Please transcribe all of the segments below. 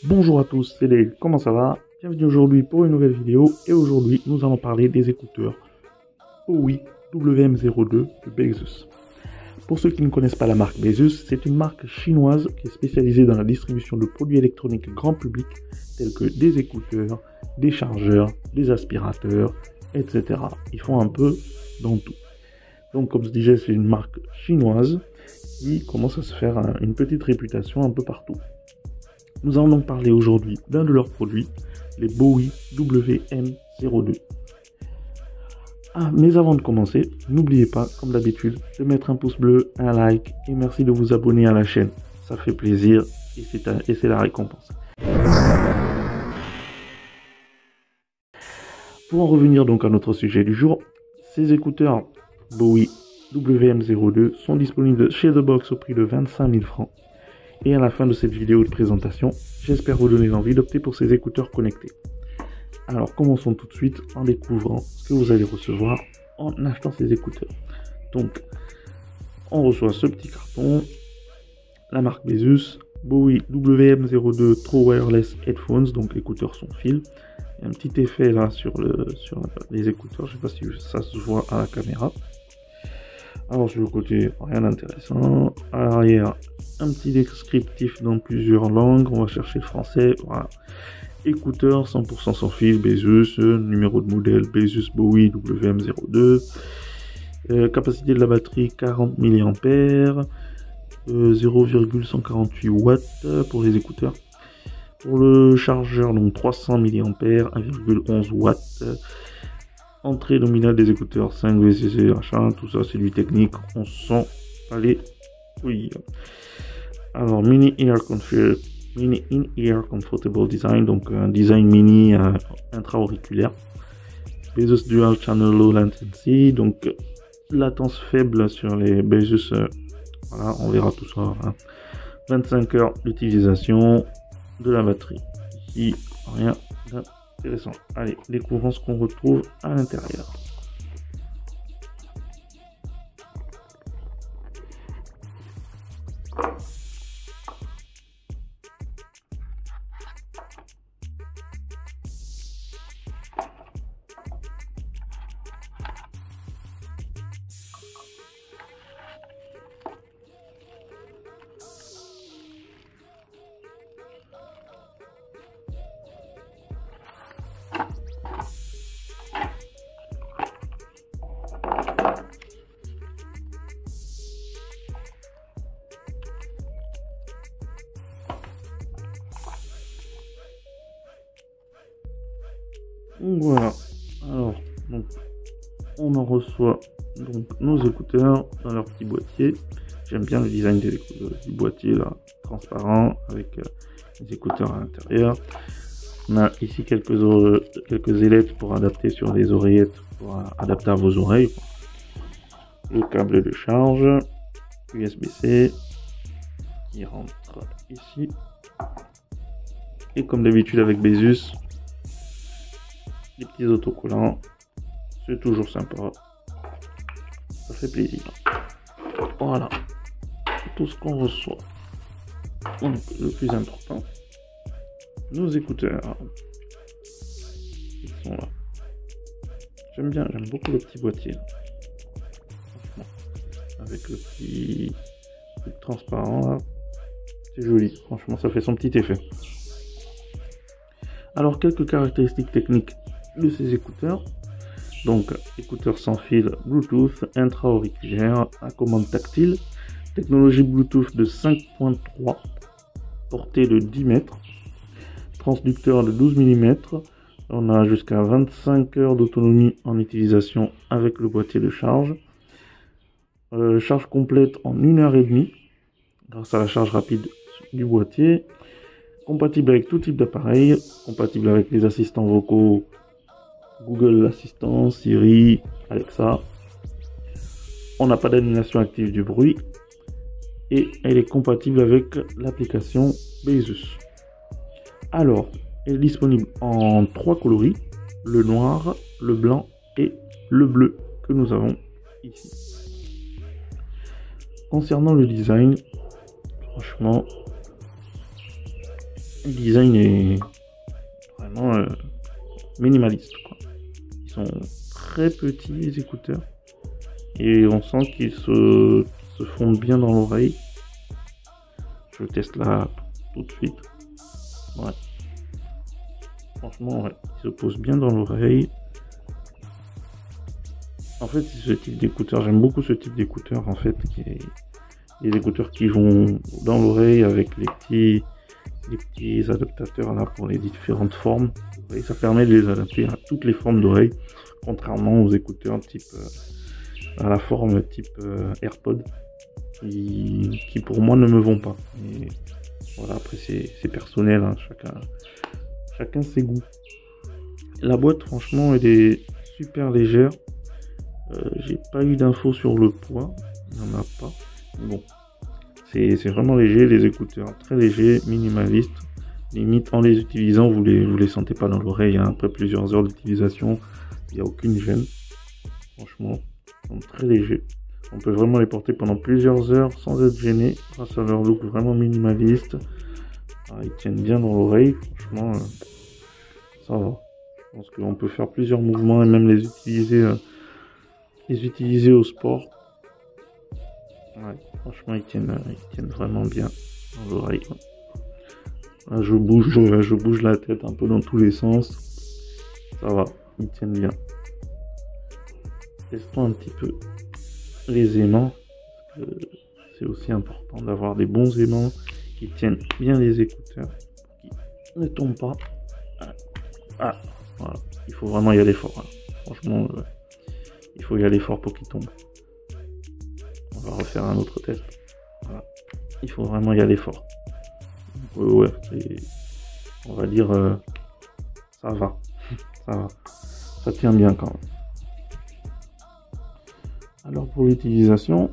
Bonjour à tous, c'est Dave, comment ça va? Bienvenue aujourd'hui pour une nouvelle vidéo et aujourd'hui nous allons parler des écouteurs Bowie WM02 de Baseus. Pour ceux qui ne connaissent pas la marque Baseus, c'est une marque chinoise qui est spécialisée dans la distribution de produits électroniques grand public tels que des écouteurs, des chargeurs, des aspirateurs, etc. Ils font un peu dans tout. Donc comme je disais, c'est une marque chinoise qui commence à se faire une petite réputation un peu partout. Nous allons donc parler aujourd'hui d'un de leurs produits, les Bowie WM02. Mais avant de commencer, n'oubliez pas, comme d'habitude, de mettre un pouce bleu, un like et merci de vous abonner à la chaîne. Ça fait plaisir et c'est la récompense. Pour en revenir donc à notre sujet du jour, ces écouteurs Bowie WM02 sont disponibles chez The Box au prix de 25 000 francs. Et à la fin de cette vidéo de présentation, j'espère vous donner l'envie d'opter pour ces écouteurs connectés. Alors commençons tout de suite en découvrant ce que vous allez recevoir en achetant ces écouteurs. Donc, on reçoit ce petit carton, la marque Baseus, Bowie WM02 True Wireless Headphones, donc écouteurs sans fil. Il y a un petit effet là sur les écouteurs, je ne sais pas si ça se voit à la caméra. Alors sur le côté, rien d'intéressant. À l'arrière, un petit descriptif dans plusieurs langues. On va chercher le français. Voilà. Écouteurs 100% sans fil, Baseus, numéro de modèle Baseus Bowie WM02. Capacité de la batterie 40 mAh, 0,148 watts pour les écouteurs. Pour le chargeur, donc 300 mAh, 1,11 watts. Entrée nominale des écouteurs 5 VCC, machin, tout ça c'est du technique, on sent aller oui. Alors mini in-ear comfortable design, donc un design mini intra-auriculaire. Baseus Dual Channel Low Latency, donc latence faible sur les Baseus, voilà, on verra tout ça. 25 heures d'utilisation de la batterie. Ici, rien d'intéressant. Allez, découvrons ce qu'on retrouve à l'intérieur. Voilà, alors donc, on en reçoit donc nos écouteurs dans leur petit boîtier. J'aime bien le design du boîtier là, transparent avec les écouteurs à l'intérieur. On a ici quelques ailettes pour adapter sur les oreillettes, pour adapter à vos oreilles. Le câble de charge, USB-C qui rentre ici. Et comme d'habitude avec Baseus, les petits autocollants, c'est toujours sympa, ça fait plaisir. Voilà, tout ce qu'on reçoit. Donc le plus important, nos écouteurs, ils sont là. J'aime beaucoup le petit boîtier, franchement, avec le petit truc transparent là, c'est joli, franchement ça fait son petit effet. Alors quelques caractéristiques techniques de ces écouteurs. Donc écouteurs sans fil Bluetooth intra-auriculaire à commande tactile, technologie Bluetooth de 5.3, portée de 10 mètres, transducteur de 12 mm. On a jusqu'à 25 heures d'autonomie en utilisation avec le boîtier de charge. Charge complète en 1h30 grâce à la charge rapide du boîtier. Compatible avec tout type d'appareil, compatible avec les assistants vocaux Google Assistant, Siri, Alexa. On n'a pas d'animation active du bruit et elle est compatible avec l'application Baseus. Alors, elle est disponible en 3 coloris, le noir, le blanc et le bleu que nous avons ici. Concernant le design, franchement, Le design est vraiment minimaliste, quoi. Ils sont très petits, les écouteurs, et on sent qu'ils se fondent bien dans l'oreille. Je teste là tout de suite. Ouais. Franchement, ouais, ils se posent bien dans l'oreille. En fait, ce type d'écouteur, j'aime beaucoup ce type d'écouteur, en fait, qui est les écouteurs qui vont dans l'oreille avec les petits adaptateurs là pour les différentes formes. Et ça permet de les adapter à toutes les formes d'oreilles, contrairement aux écouteurs type à la forme type AirPod qui pour moi ne me vont pas. Et voilà, après c'est personnel, hein, chacun ses goûts. La boîte, franchement, elle est super légère. J'ai pas eu d'infos sur le poids, il n'y en a pas. Bon, c'est vraiment léger, les écouteurs très légers, minimalistes. Limite, en les utilisant, vous les sentez pas dans l'oreille, hein. Après plusieurs heures d'utilisation, il n'y a aucune gêne. Franchement, ils sont très légers. On peut vraiment les porter pendant plusieurs heures sans être gêné, grâce à leur look vraiment minimaliste. Ils tiennent bien dans l'oreille, franchement, ça va. Je pense qu'on peut faire plusieurs mouvements et même les utiliser au sport. Ouais, franchement, ils tiennent vraiment bien dans l'oreille. Là, je bouge la tête un peu dans tous les sens. Ça va, ils tiennent bien. Testons un petit peu les aimants. C'est aussi important d'avoir des bons aimants qui tiennent bien les écouteurs, qui ne tombent pas. Ah, voilà. Il faut vraiment y aller fort. Hein. Franchement, il faut y aller fort pour qu'ils tombent. On va refaire un autre test. Voilà. Il faut vraiment y aller fort. Ouais, on va dire ça va. Ça va. Ça tient bien quand même. Alors pour l'utilisation,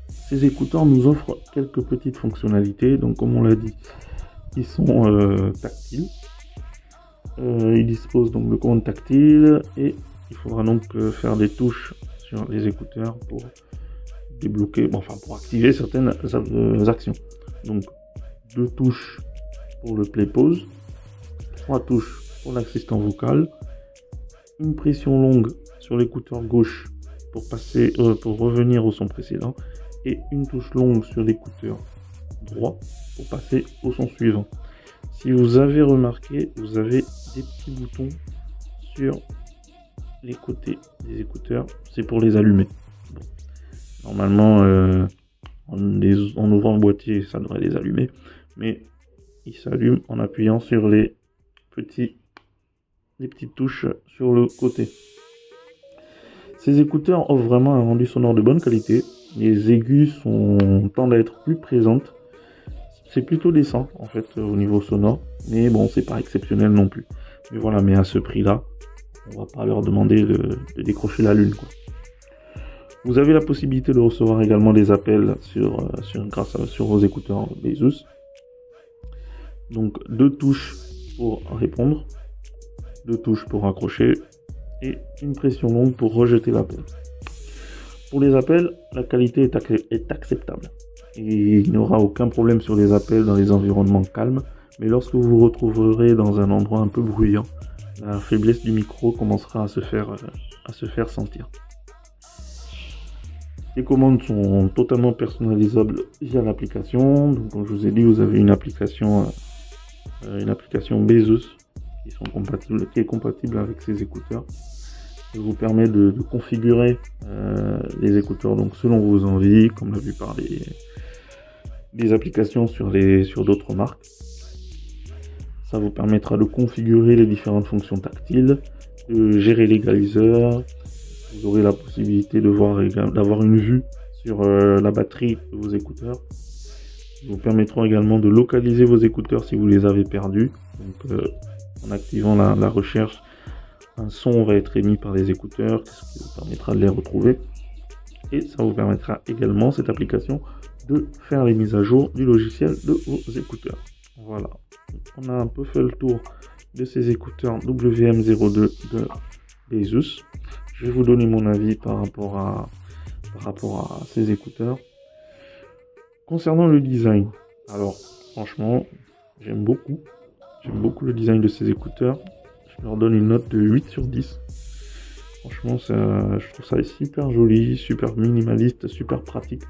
ces écouteurs nous offrent quelques petites fonctionnalités. Donc comme on l'a dit, ils sont tactiles. Ils disposent donc de commandes tactiles et il faudra donc faire des touches sur les écouteurs pour débloquer, pour activer certaines actions. Donc 2 touches pour le play pause, 3 touches pour l'assistant vocal, une pression longue sur l'écouteur gauche pour revenir au son précédent et une touche longue sur l'écouteur droit pour passer au son suivant. Si vous avez remarqué, vous avez des petits boutons sur les côtés des écouteurs, c'est pour les allumer. Bon. Normalement, en ouvrant le boîtier, ça devrait les allumer, mais ils s'allument en appuyant sur les petites touches sur le côté. Ces écouteurs offrent vraiment un rendu sonore de bonne qualité. Les aigus tendent à être plus présentes. C'est plutôt décent en fait au niveau sonore, mais bon, c'est pas exceptionnel non plus. Mais voilà, mais à ce prix-là, on va pas leur demander de décrocher la lune, quoi. Vous avez la possibilité de recevoir également des appels sur vos écouteurs Bezos. Donc 2 touches pour répondre, 2 touches pour raccrocher et une pression longue pour rejeter l'appel. Pour les appels, la qualité est acceptable. Et il n'y aura aucun problème sur les appels dans les environnements calmes, mais lorsque vous vous retrouverez dans un endroit un peu bruyant, la faiblesse du micro commencera à se faire sentir. Les commandes sont totalement personnalisables via l'application. Donc, comme je vous ai dit, vous avez une application Bezos qui est compatible avec ces écouteurs. Ça vous permet de configurer les écouteurs donc selon vos envies, comme la plupart des applications sur d'autres marques. Ça vous permettra de configurer les différentes fonctions tactiles, de gérer l'égaliseur. Vous aurez la possibilité d'avoir une vue sur la batterie de vos écouteurs. Ils vous permettront également de localiser vos écouteurs si vous les avez perdus. Donc, en activant la recherche, un son va être émis par les écouteurs, ce qui vous permettra de les retrouver. Et ça vous permettra également, cette application, de faire les mises à jour du logiciel de vos écouteurs. Voilà, on a un peu fait le tour de ces écouteurs WM02 de Bezos. Je vais vous donner mon avis par rapport à ces écouteurs. Concernant le design, alors franchement, J'aime beaucoup. J'aime beaucoup le design de ces écouteurs. Je leur donne une note de 8 sur 10. Franchement, je trouve ça super joli, super minimaliste, super pratique.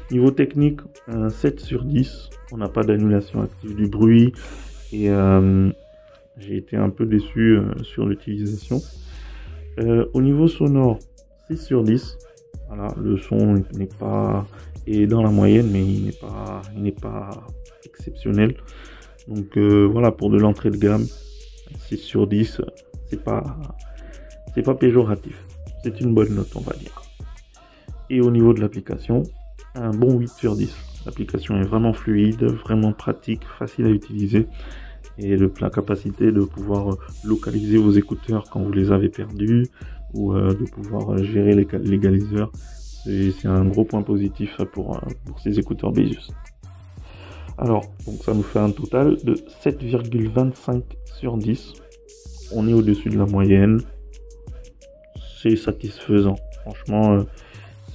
Niveau technique, un 7 sur 10. On n'a pas d'annulation active du bruit. Et j'ai été un peu déçu sur l'utilisation. Au niveau sonore, 6 sur 10. Voilà, le son n'est pas est dans la moyenne, mais il n'est pas exceptionnel. Donc voilà, pour de l'entrée de gamme, 6 sur 10, c'est pas péjoratif. C'est une bonne note, on va dire. Et au niveau de l'application, un bon 8 sur 10. L'application est vraiment fluide, vraiment pratique, facile à utiliser. Et la capacité de pouvoir localiser vos écouteurs quand vous les avez perdus, ou de pouvoir gérer l'égaliseur, c'est un gros point positif pour ces écouteurs Baseus. Alors, donc ça nous fait un total de 7,25 sur 10. On est au-dessus de la moyenne. C'est satisfaisant. Franchement,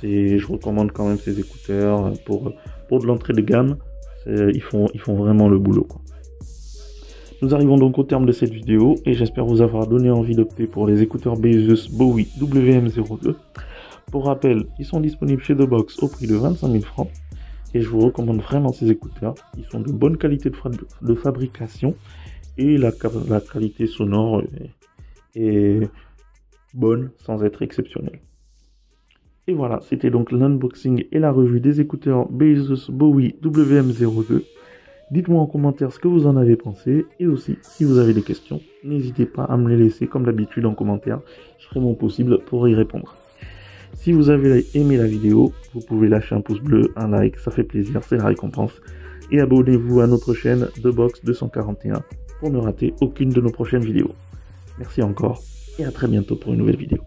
je recommande quand même ces écouteurs pour de l'entrée de gamme. Ils font vraiment le boulot, quoi. Nous arrivons donc au terme de cette vidéo et j'espère vous avoir donné envie d'opter pour les écouteurs Baseus Bowie WM02. Pour rappel, ils sont disponibles chez The Box au prix de 25 000 francs et je vous recommande vraiment ces écouteurs. Ils sont de bonne qualité de fabrication et la qualité sonore est bonne sans être exceptionnelle. Et voilà, c'était donc l'unboxing et la revue des écouteurs Baseus Bowie WM02. Dites-moi en commentaire ce que vous en avez pensé et aussi si vous avez des questions, n'hésitez pas à me les laisser comme d'habitude en commentaire, je ferai mon possible pour y répondre. Si vous avez aimé la vidéo, vous pouvez lâcher un pouce bleu, un like, ça fait plaisir, c'est la récompense. Et abonnez-vous à notre chaîne The Box 241 pour ne rater aucune de nos prochaines vidéos. Merci encore et à très bientôt pour une nouvelle vidéo.